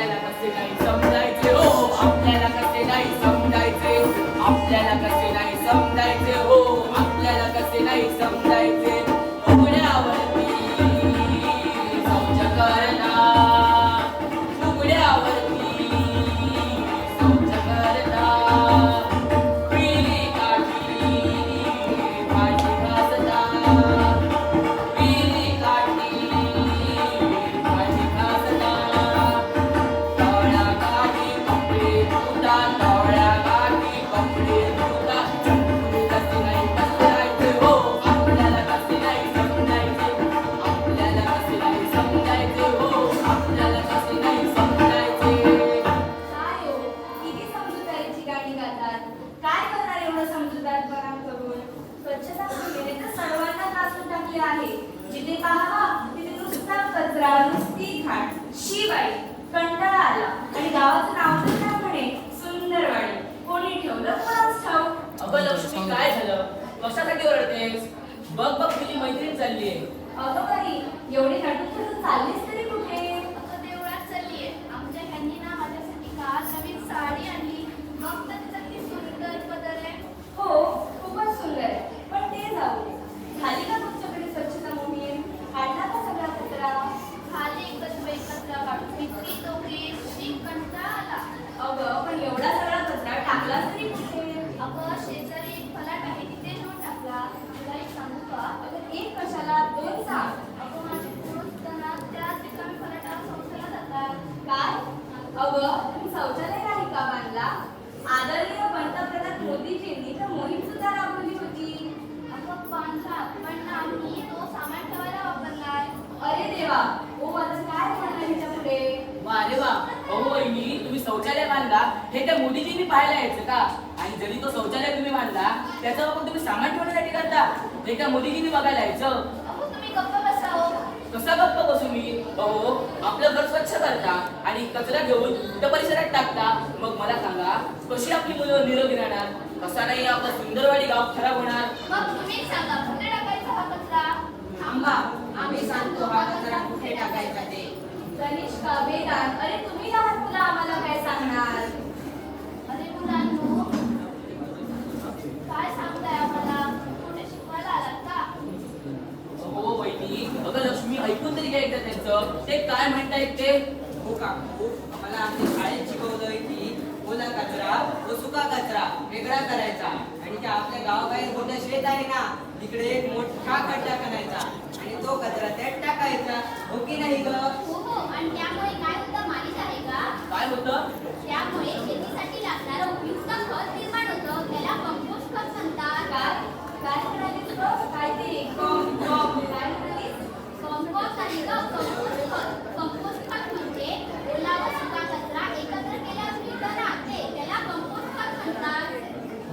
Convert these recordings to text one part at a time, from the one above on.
आपल्याला कसे नाही समजायचे हो, आपल्याला कसे नाही समजायचे, आपल्याला कसे नाही समजायचे हो, आपल्याला कसे नाही समजायचे. उघड्यावरती शौच करता, उघड्यावरती शौच करता, विहिरी काठी भांडी घासता, विहिरी काठी भांडी घासता, तळ्याकाठी कपडे धुता, तळ्याकाठी कपडे धुता. कसे नाही समजायचे हो, आपल्याला कसे नाही समजायचे, आपल्याला कसे नाही समजायचे हो, आपल्याला कसे नाही समजायचे. काय हो किती समजूतदारीची गाणी गातात. काय करणार एवढं समजूतदारपणा करून. स्वच्छता मोहिमेने तर सर्वांना त्रासून टाकले आहे. जिथे पहा तिथे नुसता कचरा, नुसती घाण. शिवाय कंटाळा आला आणि गावाचं नाव तर काय म्हणे सुंदरवाडी. कोणी ठेवलं कोणाच ठाऊक. अगं लक्ष्मी काय झालं, कशासाठी ओरडतेस? बघ बघ तुझी मैत्रीण चाललीये. अगं बाई एवढी नटून चाललीस तरी कुठे. आता देवळात चाललीये. आमच्या ह्यांनी ना माझ्यासाठी काल नवीन साडी आणली. मग तर तिचा किती सुंदर पदर आहे. हो खूपच सुंदर आहे. पण ते जाऊ दे. झाली का तुमच्याकडे स्वच्छता मोहीम. काढला का सगळा कचरा. खाली कचरा काढून इतकी दोघी कंटाळा आला. अगं पण एवढा सगळा कचरा टाकला तरी कुठे. अगं शेजारी एक फलाट आहे तिथे नेऊन टाकला. तुला एक सांगू का. अगं एक कशाला दोन सांग. अगं माझे पुरुष असताना त्याच रिकामी फलाटावर शौचाला जातात. काय अगं तुम्ही शौचालय नाही का बांधला. आदरणीय पंतप्रधान मोदीजींनी तर मोहीम सुद्धा राबवली होती. अगं बांधला पण आम्ही तो सामान ठेवायला वापरलाय. अरे देवा ओ आता काय म्हणणार ह्याच्या पुढे. वा रे वा, अहो वहिनी तुम्ही शौचालय बांधला हे त्या मोदीजींनी पाहायला यायचं का? आणि जरी तो शौचालय तुम्ही बांधला त्याचा वापर तुम्ही सामान ठेवण्यासाठी करता हे त्या मोदीजींनी बघायला यायचं. अहो तुम्ही गप्प बसाओ. कसा गप्प बसू मी. अहो आपलं घर स्वच्छ करता आणि कचरा घेऊन त्या परिसरात टाकता. मग मला सांगा कशी आपली मुलं निरोगी राहणार. कसा नाही आपलं सुंदरवाडी गाव खराब होणार. मग तुम्हीच सांगा कुठे टाकायचा हा कचरा. थांबा, आम्ही सांगतो हा कचरा कुठे टाकायचा ते. कनिष्का वेदांत अरे तुम्ही लहान मुलं आम्हाला काय सांगणार. अरे मुलांनो काय सांगताय आम्हाला. कुठे शिकवायला आलात का. हो वहिनी, अगं लक्ष्मी ऐकून तरी घ्यायचं त्यांचं. ते काय म्हणतायत ते. हो काकू, आम्हाला आमच्या शाळेत शिकवलंय की ओला कचरा व सुका कचरा वेगळा करायचा आणि त्या आपल्या गावाबाहेर मोठं शेत आहे ना तिकडे एक मोठा खड्डा करायचा आणि तो कचरा त्यात टाकायचा. हो की नाही ग. हो हो आणि त्यामुळे काय होतं माहित आहे का. काय होतं. त्यामुळे शेतीसाठी लागणारं उपयुक्त खत निर्माण होतं. त्याला कंपोस्ट खत म्हणतात. काय काय म्हणालीस गं? काय ते काय म्हणालीस. कंपोस्ट आणि कंपोस्ट खत. कंपोस्ट खत म्हणजे ओला व सुका कचरा एकत्र केल्यावर मिळतं ना ते. त्याला कंपोस्ट खत म्हणतात.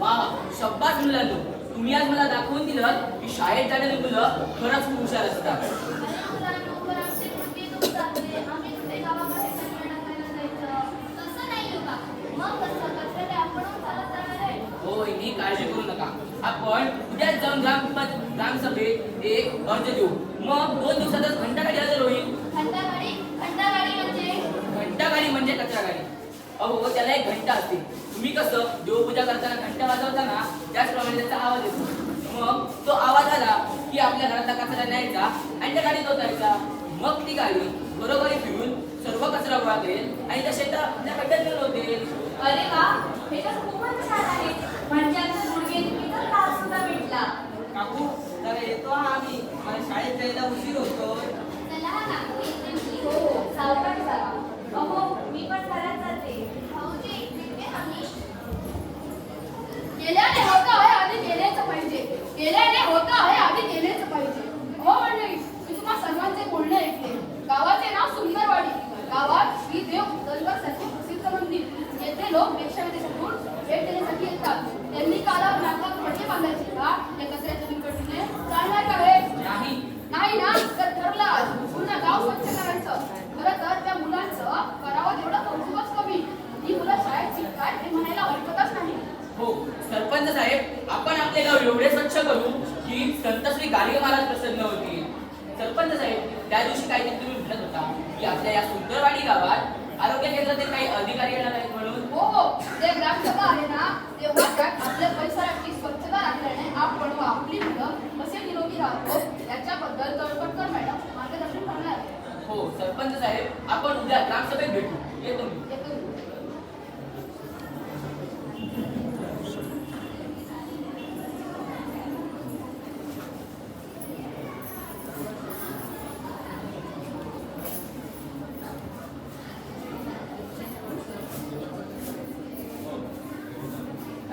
वा शब्बास मुलांनो, तुम्ही आज मला दाखवून दिलं की शाळेत जाणारी मुलं खरंच खूप हुशार असतात. अरे मुलांनो पण आमचे गुडघे दुखतात रे. आम्ही कुठे गावामध्ये कचरा टाकायला जायचं. तसं नाही हो का. मग कसं कचरा ते आपणच चालत जाणार आहे. हो वहिनी काळजी करू नका. आपण उद्याच जाऊन ग्रामसभेत एक अर्ज देऊ. मग 2 दिवसातच घंटागाडी हजर होईल. घंटागाडी म्हणजे कचरा गाडी. अहो त्याला एक घंटा असते. तुम्ही कसं देवपूजा करताना घंटा वाजवताना त्याचप्रमाणे त्याचा आवाज येतो. मग तो आवाज आला की आपल्या घरातला कचरा न्यायचा आणि त्या गाडीत ओतायचा. मग ती गाडी बरोबरी फिरून सर्व कचरा गोळा करेल आणि त्या शेतात त्या खड्ड्यात घेऊन होते. अरे वा हे तर खूपच छान आहे. म्हणजे आमच्या गुडघेदुखीचा त्रास सुद्धा मिटला. काकू जरा येतो हा आम्ही. मला शाळेत जायला उशीर होतो. चला हा काकू इथे मी. हो सावकाश जावा. अहो मी पण घरात जाते. भाऊजी इथे आम्ही. गेल्याने होतं आहे आधी गेलेच पाहिजे. गेल्याने होतं आहे आधी गेलेच पाहिजे. हो मंडळी मी तुम्हा सर्वांचे बोलणे ऐकले. गावाचे नाव सुंदरवाडी. गावात श्री देव उदलकरसाठी प्रसिद्ध मंदिर. येथे लोक देशाविदेशातून भेट देण्यासाठी येतात. त्यांनी कालावर नाकात खड्डे बांधायचे का. या कचऱ्याच्या निकटने चालणार का हे. नाही ना तर ठरलं पूर्ण गाव स्वच्छ करायचं. खरं तर त्या मुलांचं करावं तेवढं कौतुकच कमी. ही मुलं शाळेत शिकतात हे म्हणायला हरकतच नाही. हो सरपंच साहेब, आपण आपले गाव एवढे स्वच्छ करू की संत श्री गाडगे महाराज प्रसन्न होतील. सरपंच साहेब, त्या दिवशी काहीतरी तुम्ही म्हणत होता की आपल्या या सुंदरवाडी गावात आरोग्य केंद्रातील काही अधिकारी येणार आहेत म्हणून. हो, जे ग्रामसभा आहे ना, तेव्हा त्यात आपल्या परिसराची स्वच्छता राखल्याने आपण व आपली मुलं कसे निरोगी राहतो याच्याबद्दल तळपटकर मॅडम मार्गदर्शन करणार आहेत. हो सरपंच साहेब, आपण उद्या ग्रामसभेत भेटू. येतो मी. येतो.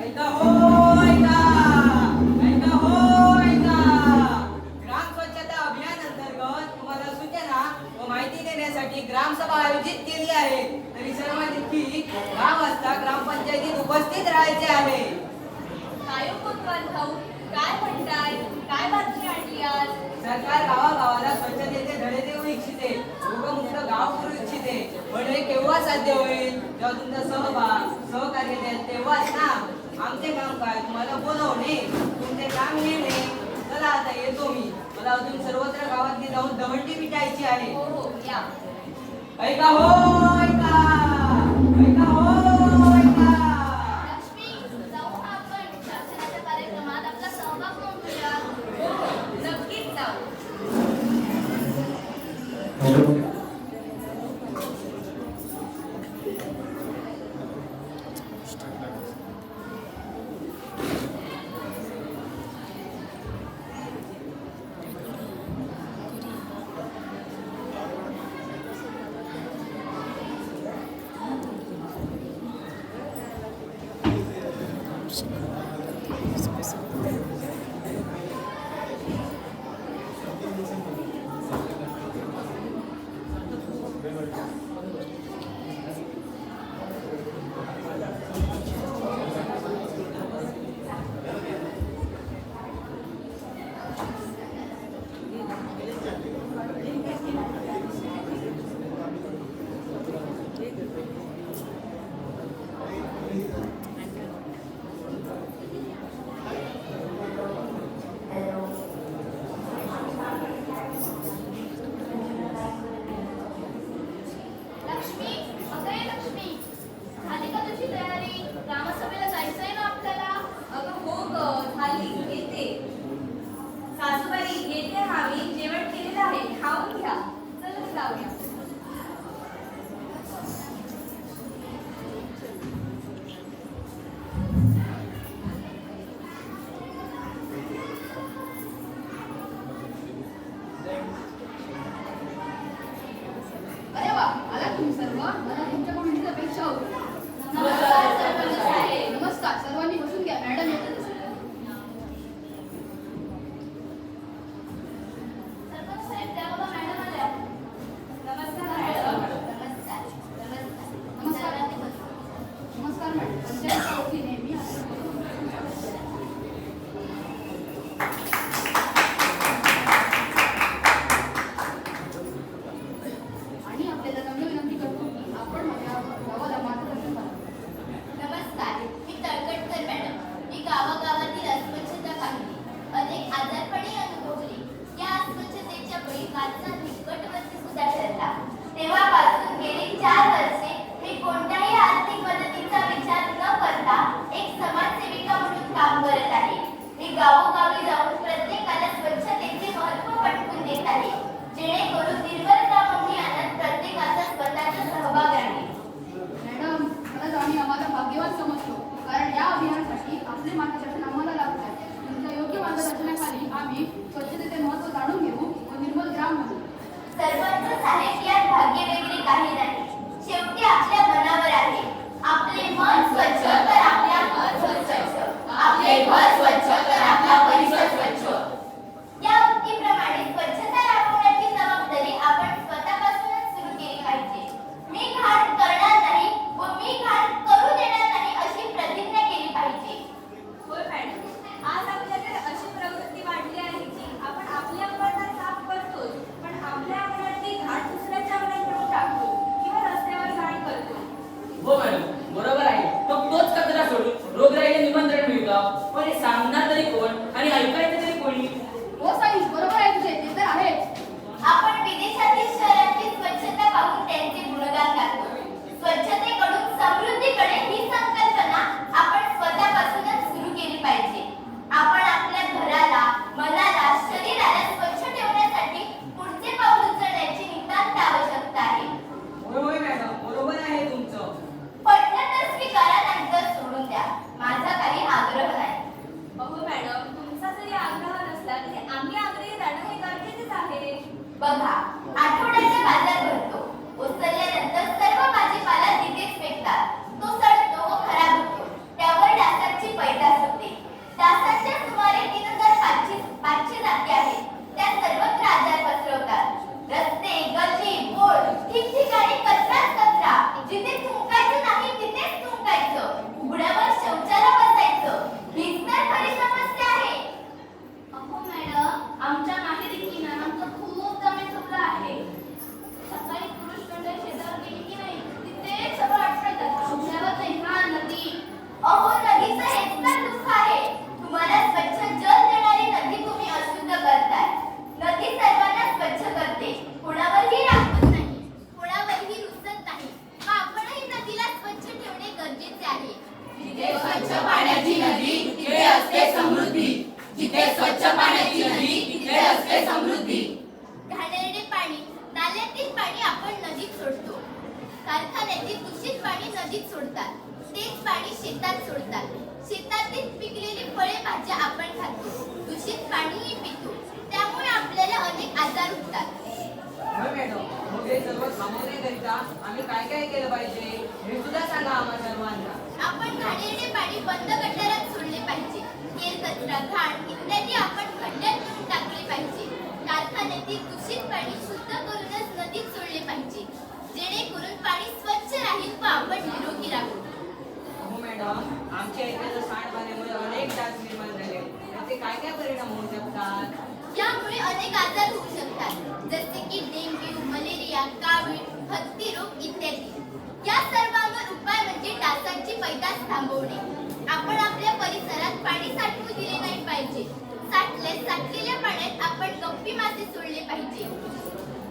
ऐका हो ऐका ऐका हो ऐका ग्राम स्वच्छता अभियान अंतर्गत तुम्हाला सूचना व माहिती देण्यासाठी ग्रामसभा आयोजित केली आहे. तरी सर्वांनी 10 वाजता ग्रामपंचायतीत उपस्थित राहायचे आहे. काय कोतवाल भाऊ, काय म्हणताय? काय बातमी आणली आज? सरकार गावागावाला स्वच्छतेचे धडे देऊ इच्छिते, रोगमुक्त गाव करू इच्छिते. पण हे केव्हा साध्य होईल? जेव्हा तुमचा सहकार्य द्याल तेव्हाच ना. आमचे काम काय? तुम्हाला बोलवणे, तुमचे काम नेणे. चला आता येतो मी. मला अजून सर्वत्र गावातली जाऊन दवंडी पिटायची आहे. हो हो, या. ऐका हो ऐका ऐका हो ऐका. लक्ष्मी, जाऊ आपण शासनाच्या कार्यक्रमात आपला सहभाग नोंदवूया. हो हो, नक्कीच जाऊ. लक्ष्मी, अगं ये लक्ष्मी, झाली का तुझी तयारी? ग्रामसभेला जायचंय ना आपल्याला? अगं हो ग, झाली, येते. सासूबाई, येते हा मी. जेवण केलेलं आहे, खाऊन घ्या. चला जाऊया. अरे वा, आला तुम्ही सर्व. मला तुमच्याकडून हीच अपेक्षा होती. नमस्कार सरपंच साहेब. नमस्कार, सर्वांनी बसून घ्या. मॅडम येतात. सरपंच साहेब, त्या बाबा मॅडम आल्या. नमस्कार मॅडम. नमस्कार. नमस्कार. सर्वांनी बसा. नमस्कार मॅडम. पंचायत ओळखी नेहमी आणि आपल्याला नम्र विनंती करतो की आपण माझ्या गावाला मार्गदर्शन करा. नमस्कार, मी तळकटकर मॅडम. मी गावागावातील अस्वच्छता पाहिली, अनेक आजारपणे अनुभवली. या अस्वच्छतेच्या बळी माझा निकटवर्ती सुद्धा ठरला. तेव्हापासून गेली 4 वर्षे मी कोणत्याही आर्थिक मदतीचा विचार न करता एक समाजसेविका म्हणून काम करत आहे. मी गावोगावी जाऊन प्रत्येकाला स्वच्छतेचे महत्त्व पटवून देत आहे, जेणेकरून निर्मलतामंदी आणत प्रत्येकाचा स्वतःचा सहभाग राहील. मॅडम, खरंच आम्ही आम्हाला भाग्यवान समजतो, कारण या अभियानासाठी आपले मार्गदर्शन आम्हाला लाभत आहे. तुमच्या योग्य मार्गदर्शनाखाली आम्ही स्वच्छतेचे महत्त्व जाणून घेऊ व निर्मल ग्राम बनवू. सरपंच साहेब, यात भाग्य वगैरे काही नाही. शेवटी आपल्या मनावर आहे. आपले मन स्वच्छ तर आपल्या घर स्वच्छ, आपले घर स्वच्छ तर आपला नदीत सोडतात. तेच पाणी शेतात सोडतात. शेतातील पिकलेली फळे भाज्या आपण खातो. दूषित पाणीही पितो. त्यामुळे आपल्याला अनेक आजार होतात. होय मॅडम, मग हे सर्व थांबवण्याकरिता आम्ही काय काय केलं पाहिजे हे सुद्धा सांगा आम्हा सर्वांना. आपण घाणेरडे पाणी बंद गटारात सोडले पाहिजे. केर कचरा, घाण इत्यादी आपण खड्ड्यात नेऊन टाकले पाहिजे. कारखान्यातील दूषित पाणी शुद्ध करूनच नदीत सोडले पाहिजे, जेणेकरून पाणी स्वच्छ राहील व आपण निरोगी राहू. हो मॅडम, आमच्या इथे तर सांडपाण्यामुळे अनेक डास निर्माण झाले. त्याचे काय काय परिणाम होऊ शकतात? यामुळे अनेक आजार होऊ शकतात, जसे की डेंग्यू, मलेरिया, कावीळ, हत्ती रोग इत्यादी. या सर्वांवर उपाय म्हणजे डासांची पैदास थांबवणे. आपण आपल्या परिसरात पाणी साठवू दिले नाही पाहिजे. साठलेल्या पाण्यात आपण गप्पी मासे सोडले पाहिजे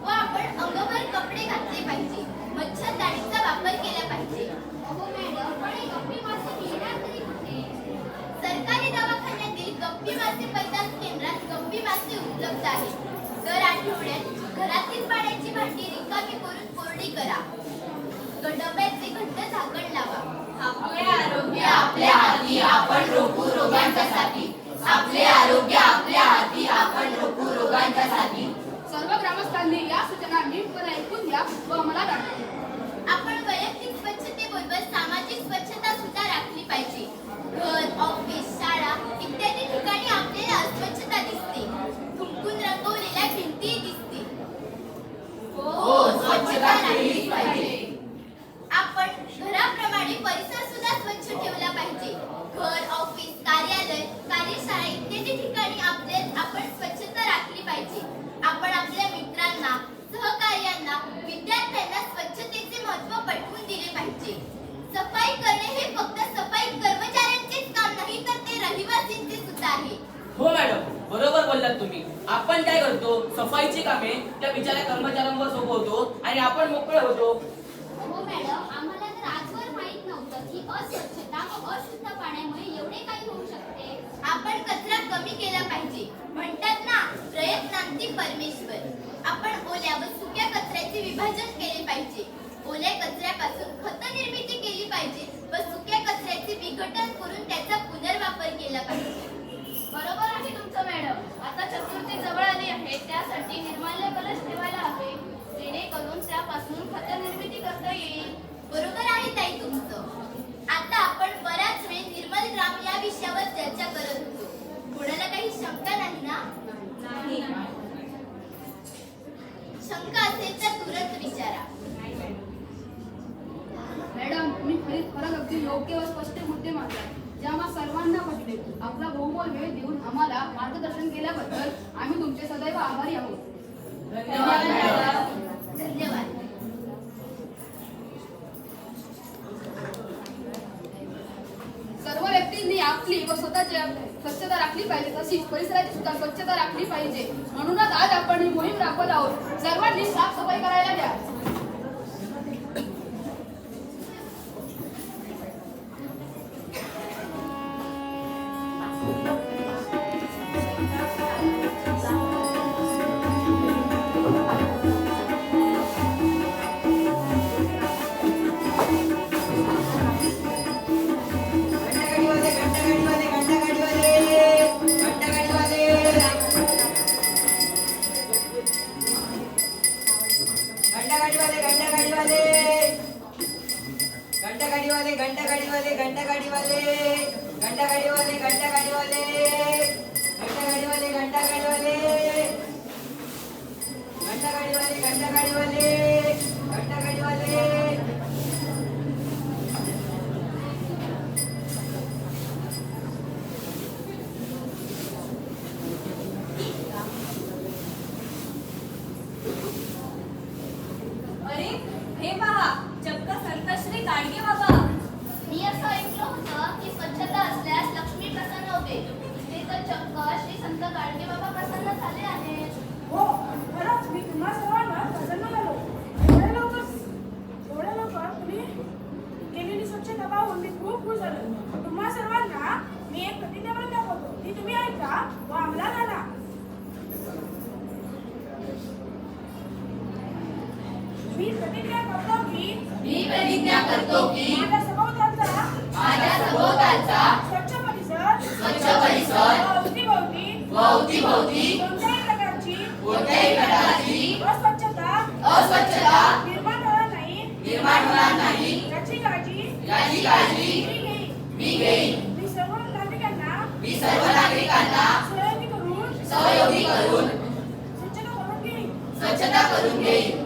व आपण अंगभर कपडे घातले पाहिजे. मच्छरदाणीचा वापर केला पाहिजे. अहो मॅडम, पण हे गप्पी मासे मिळणार तरी कुठे? सरकारी दवाखान्यातील गप्पी मासे पैदास केंद्रात गप्पी मासे उपलब्ध आहेत. दर आठवड्यात घरातील पाण्याची भांडी रिकामी करून कोरडी करा. डब्याचे घट्ट झाकण लावा. आपले आरोग्य आपल्या हाती, आपण रोखू रोगांच्या साथी. आपले आरोग्य आपल्या हाती, आपण रोखू रोगांच्या साथी. सर्व ग्रामस्थांनी या सूचना नीटपणे ऐकून घ्या व अंमलात आणा. आपण वैयक्तिक स्वच्छतेबरोबर सामाजिक स्वच्छता सुद्धा राखली पाहिजे. घर, ऑफिस, शाळा इत्यादी ठिकाणी आपल्याला अस्वच्छता दिसते. थुंकून रंगवलेल्या भिंती दिसते. हो, स्वच्छता केलीच पाहिजे. आपण घराप्रमाणे परिसर सुद्धा स्वच्छ ठेवला पाहिजे. घर, ऑफिस, कार्यालय, कार्यशाळा इत्यादी ठिकाणी आपण स्वच्छता राखली पाहिजे. आपण आपल्या मित्रांना, सहकार्यांना, विद्यार्थ्यांना स्वच्छतेचे महत्त्व पटवून दिले पाहिजे. सफाई करणे हे फक्त सफाई कर्मचाऱ्यांचेच काम नाही, तर ते रहिवासींचे सुद्धा आहे. हो मॅडम, बरोबर बोललात तुम्ही. आपण काय करतो, सफाईची कामे त्या बिचाऱ्या कर्मचाऱ्यांवर सोपवतो आणि आपण मोकळे होतो. हो मॅडम, आम्हाला तर आजवर माहित नव्हतं की अस्वच्छता व अशुद्ध पाण्यामुळे एवढे काही होऊ शकते. आपण कचरा कमी केला पाहिजे. म्हणतात ना, प्रयत्नांती परमेश्वर. आपण ओल्या व सुक्या कचऱ्याचे विभाजन केले पाहिजे. ओल्या कचऱ्यापासून खत निर्मिती केली पाहिजे व सुक्या कचऱ्याचे विघटन करून त्याचा पुनर्वापर केला पाहिजे. बरोबर आहे तुमचं मॅडम. आता चतुर्थी जवळ आली आहे, त्यासाठी निर्माल्य कलश ठेवायला हवे, जेणेकरून त्यापासून खत निर्मिती करता येईल. बरोबर आहे ताई तुमचं. आता आपण बराच वेळ निर्मल ग्राम या विषयावर चर्चा करत होतो. कोणाला काही शंका नाही ना? नाही. शंका असेल तर तुरंत विचारा. मॅडम, तुम्ही खरंच अगदी योग्य व स्पष्ट मुद्दे मांडले, जे आम्हा सर्वांना पटले. आपला बहुमोल वेळ देऊन आम्हाला मार्गदर्शन केल्याबद्दल आम्ही तुमचे सदैव आभारी आहोत. धन्यवाद मॅडम. धन्यवाद. सर्व व्यक्तींनी आपली व स्वतःची स्वच्छता राखली पाहिजे, तशीच परिसराची सुद्धा स्वच्छता राखली पाहिजे. म्हणूनच आज आपण ही मोहीम राबवत आहोत. सर्वांनी साफसफाई करायला द्या. अरे, हे पहा, चक्क संत श्री गाडगे बाबा. मी असं ऐकलं होतं की स्वच्छता असल्यास लक्ष्मी प्रसन्न होते. इथे तर चक्क श्री संत गाडगे बाबा प्रसन्न झाले आहेत. हो, खरंच मी तुम्हा सर्वांना प्रसन्न झालो. एवढ्या लवकर तुम्ही केलेली स्वच्छता पाहून मी खूप खुश झालो. तुम्हा सर्वांना मी एक प्रतिज्ञा करून दाखवतो, ती तुम्ही ऐका व अंमलात आणा. मी प्रतिज्ञा करतो की मी प्रतिज्ञा करतो की माझा नाही याची काळजी मी मी घेईन. घेईन. मी सर्व नागरिकांना सहयोगी करून स्वच्छता करून घेईन. स्वच्छता करून घेईन.